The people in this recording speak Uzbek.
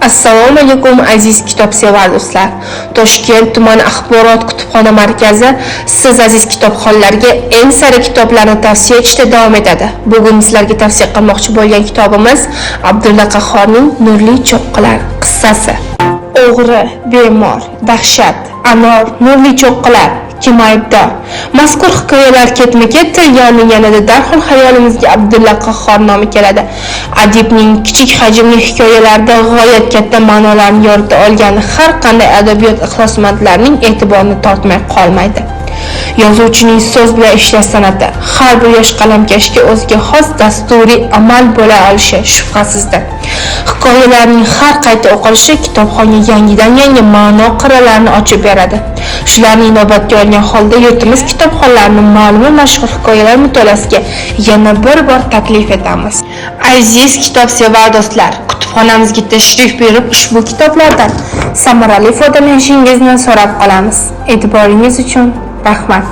Assalomu alaykum aziz kitobsevar do'stlar. Toshkent tuman axborot kutubxona markazi siz aziz kitobxonlarga eng sara kitoblarni tavsiya etishda davom etadi. Bugun sizlarga tavsiya qilmoqchi bo'lgan kitobimiz Abdulla Qahhorning Nurli cho'qqilar qissasi. O'g'ri, bemor, dahshat, anor, nurli cho'qqilar, kim aybdor? Mazkur hikoyalar ketma-ket tilga yanada darhol xayolimizga Abdulla Qahhor nomi keladi. Adibning kichik hajmli hikoyalarida g'oyat katta ma'nolarni yorita olgan har qanday adabiyot ixlosmandlarining e'tiborini tortmay qolmaydi. Yozuvchining so'z bilan ishlash san'ati har bir yosh qalamkashga o'ziga xos dasturiy amal bo'la olishi shubhasizdir. Hikoyalarning har qayta o'qilishi kitobxonga yangi ma'no qirralarini ochib beradi. Shularni inobatga olgan holda yurtimiz kitobxonlarining ma'lum mashhur hikoyalar mutolaasiga yana bir bor taklif etamiz. Aziz kitobsevar do'stlar, kutubxonamizga tashrif buyurib ushbu kitoblardan samarali foydalanishingizni so'rab qolamiz. E'tiboringiz uchun rahmat.